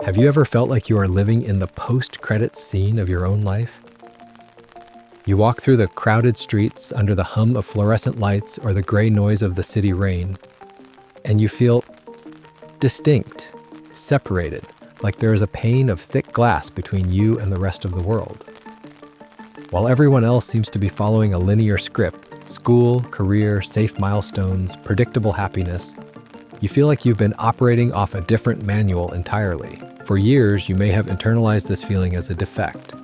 Have you ever felt like you are living in the post-credits scene of your own life? You walk through the crowded streets under the hum of fluorescent lights or the gray noise of the city rain, and you feel distinct, separated, like there is a pane of thick glass between you and the rest of the world. While everyone else seems to be following a linear script, school, career, safe milestones, predictable happiness, you feel like you've been operating off a different manual entirely. For years, you may have internalized this feeling as a defect.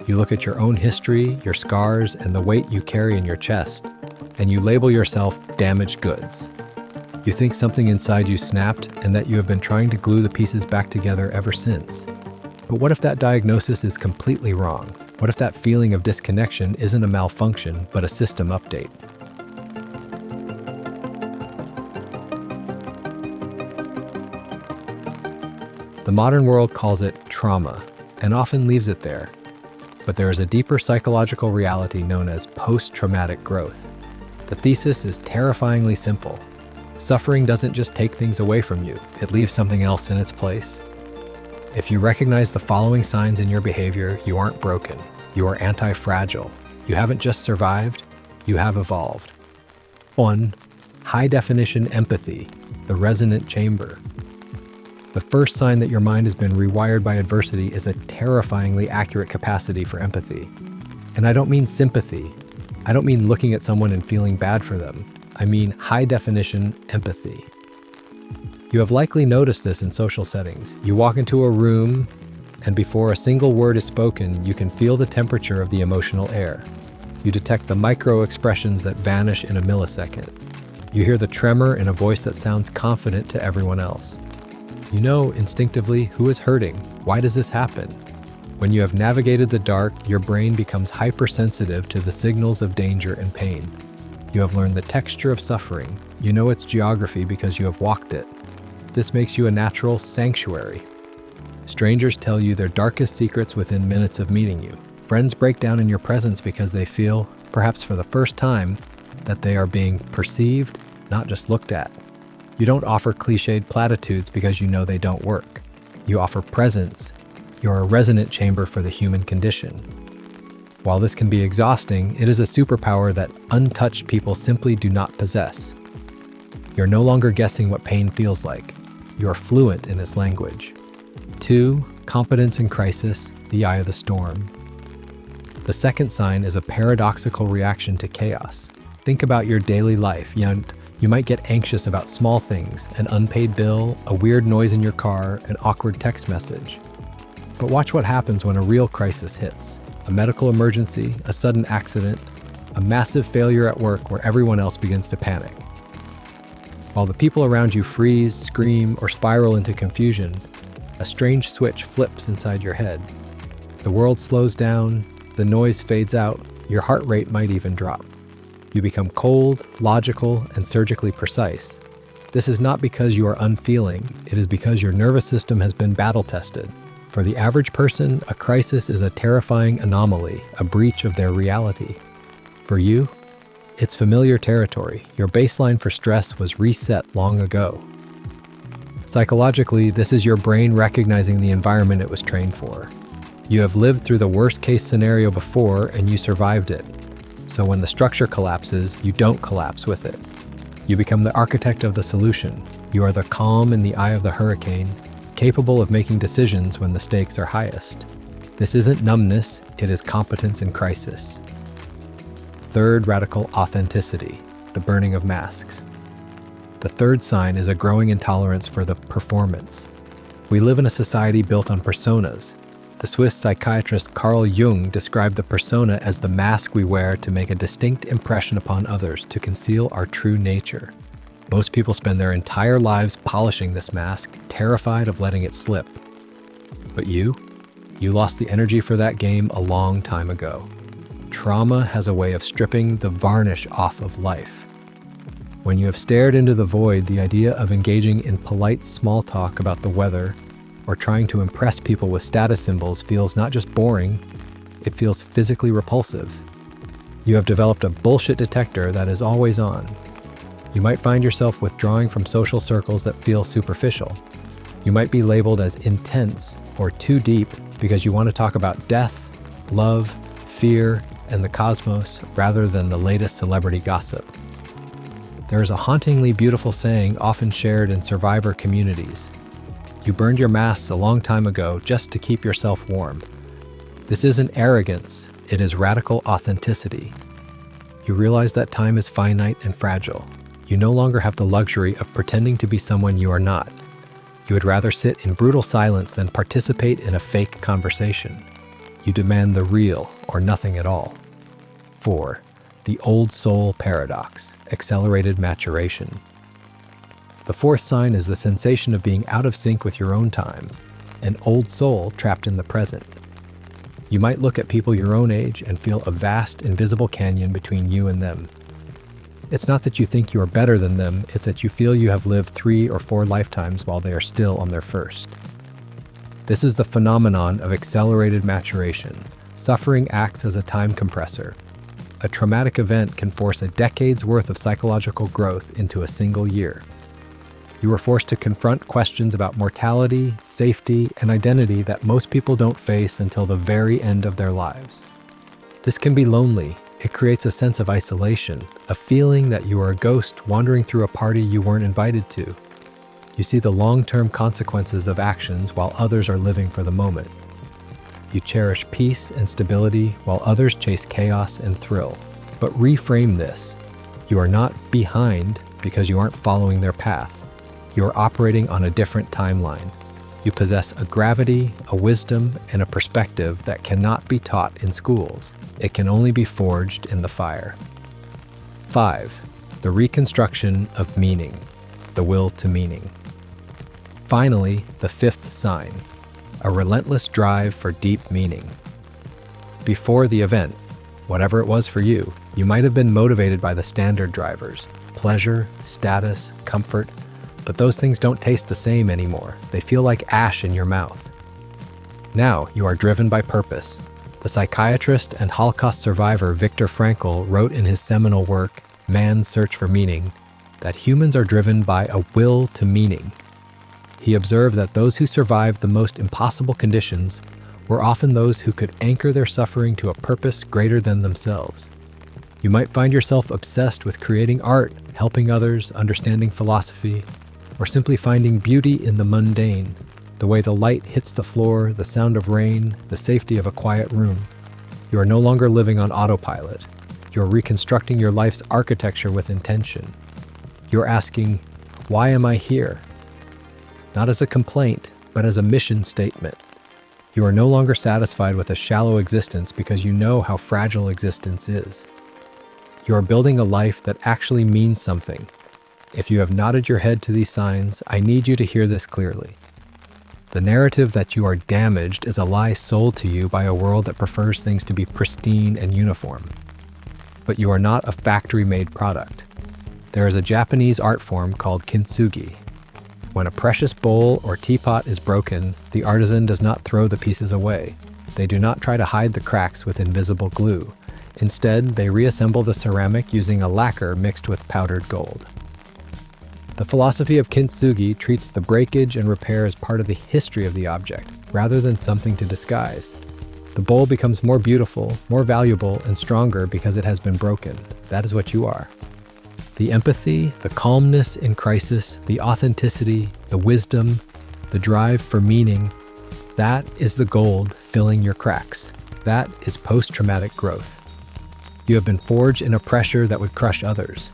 You look at your own history, your scars, and the weight you carry in your chest, and you label yourself damaged goods. You think something inside you snapped and that you have been trying to glue the pieces back together ever since. But what if that diagnosis is completely wrong? What if that feeling of disconnection isn't a malfunction, but a system update? The modern world calls it trauma, and often leaves it there. But there is a deeper psychological reality known as post-traumatic growth. The thesis is terrifyingly simple. Suffering doesn't just take things away from you, it leaves something else in its place. If you recognize the following signs in your behavior, you aren't broken. You are anti-fragile. You haven't just survived, you have evolved. 1. High-definition empathy, the resonant chamber. The first sign that your mind has been rewired by adversity is a terrifyingly accurate capacity for empathy. And I don't mean sympathy. I don't mean looking at someone and feeling bad for them. I mean high-definition empathy. You have likely noticed this in social settings. You walk into a room, and before a single word is spoken, you can feel the temperature of the emotional air. You detect the micro-expressions that vanish in a millisecond. You hear the tremor in a voice that sounds confident to everyone else. You know instinctively who is hurting. Why does this happen? When you have navigated the dark, your brain becomes hypersensitive to the signals of danger and pain. You have learned the texture of suffering. You know its geography because you have walked it. This makes you a natural sanctuary. Strangers tell you their darkest secrets within minutes of meeting you. Friends break down in your presence because they feel, perhaps for the first time, that they are being perceived, not just looked at. You don't offer cliched platitudes because you know they don't work. You offer presence. You're a resonant chamber for the human condition. While this can be exhausting, it is a superpower that untouched people simply do not possess. You're no longer guessing what pain feels like. You're fluent in its language. 2. Competence in crisis, the eye of the storm. The second sign is a paradoxical reaction to chaos. Think about your daily life. You might get anxious about small things, an unpaid bill, a weird noise in your car, an awkward text message. But watch what happens when a real crisis hits. A medical emergency, a sudden accident, a massive failure at work where everyone else begins to panic. While the people around you freeze, scream, or spiral into confusion, a strange switch flips inside your head. The world slows down, the noise fades out, your heart rate might even drop. You become cold, logical, and surgically precise. This is not because you are unfeeling, it is because your nervous system has been battle-tested. For the average person, a crisis is a terrifying anomaly, a breach of their reality. For you, it's familiar territory. Your baseline for stress was reset long ago. Psychologically, this is your brain recognizing the environment it was trained for. You have lived through the worst-case scenario before and you survived it. So when the structure collapses, you don't collapse with it. You become the architect of the solution. You are the calm in the eye of the hurricane, capable of making decisions when the stakes are highest. This isn't numbness, it is competence in crisis. 3rd, radical authenticity, the burning of masks. The third sign is a growing intolerance for the performance. We live in a society built on personas. The Swiss psychiatrist Carl Jung described the persona as the mask we wear to make a distinct impression upon others, to conceal our true nature. Most people spend their entire lives polishing this mask, terrified of letting it slip. But you lost the energy for that game a long time ago. Trauma has a way of stripping the varnish off of life. When you have stared into the void, the idea of engaging in polite small talk about the weather or trying to impress people with status symbols feels not just boring, it feels physically repulsive. You have developed a bullshit detector that is always on. You might find yourself withdrawing from social circles that feel superficial. You might be labeled as intense or too deep because you want to talk about death, love, fear, and the cosmos rather than the latest celebrity gossip. There is a hauntingly beautiful saying often shared in survivor communities. You burned your masks a long time ago just to keep yourself warm. This isn't arrogance, it is radical authenticity. You realize that time is finite and fragile. You no longer have the luxury of pretending to be someone you are not. You would rather sit in brutal silence than participate in a fake conversation. You demand the real or nothing at all. 4. The old soul paradox, accelerated maturation. The fourth sign is the sensation of being out of sync with your own time, an old soul trapped in the present. You might look at people your own age and feel a vast, invisible canyon between you and them. It's not that you think you are better than them, it's that you feel you have lived 3 or 4 lifetimes while they are still on their first. This is the phenomenon of accelerated maturation. Suffering acts as a time compressor. A traumatic event can force a decade's worth of psychological growth into a single year. You are forced to confront questions about mortality, safety, and identity that most people don't face until the very end of their lives. This can be lonely. It creates a sense of isolation, a feeling that you are a ghost wandering through a party you weren't invited to. You see the long-term consequences of actions while others are living for the moment. You cherish peace and stability while others chase chaos and thrill. But reframe this. You are not behind because you aren't following their path. You are operating on a different timeline. You possess a gravity, a wisdom, and a perspective that cannot be taught in schools. It can only be forged in the fire. 5. The reconstruction of meaning, the will to meaning. Finally, the fifth sign, a relentless drive for deep meaning. Before the event, whatever it was for you, you might have been motivated by the standard drivers, pleasure, status, comfort, but those things don't taste the same anymore. They feel like ash in your mouth. Now you are driven by purpose. The psychiatrist and Holocaust survivor Viktor Frankl wrote in his seminal work, Man's Search for Meaning, that humans are driven by a will to meaning. He observed that those who survived the most impossible conditions were often those who could anchor their suffering to a purpose greater than themselves. You might find yourself obsessed with creating art, helping others, understanding philosophy, or simply finding beauty in the mundane, the way the light hits the floor, the sound of rain, the safety of a quiet room. You are no longer living on autopilot. You are reconstructing your life's architecture with intention. You are asking, why am I here? Not as a complaint, but as a mission statement. You are no longer satisfied with a shallow existence because you know how fragile existence is. You are building a life that actually means something. If you have nodded your head to these signs, I need you to hear this clearly. The narrative that you are damaged is a lie sold to you by a world that prefers things to be pristine and uniform. But you are not a factory-made product. There is a Japanese art form called Kintsugi. When a precious bowl or teapot is broken, the artisan does not throw the pieces away. They do not try to hide the cracks with invisible glue. Instead, they reassemble the ceramic using a lacquer mixed with powdered gold. The philosophy of Kintsugi treats the breakage and repair as part of the history of the object, rather than something to disguise. The bowl becomes more beautiful, more valuable, and stronger because it has been broken. That is what you are. The empathy, the calmness in crisis, the authenticity, the wisdom, the drive for meaning, that is the gold filling your cracks. That is post-traumatic growth. You have been forged in a pressure that would crush others.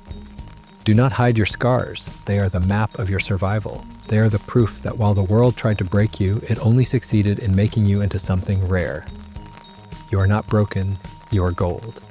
Do not hide your scars. They are the map of your survival. They are the proof that while the world tried to break you, it only succeeded in making you into something rare. You are not broken, you are gold.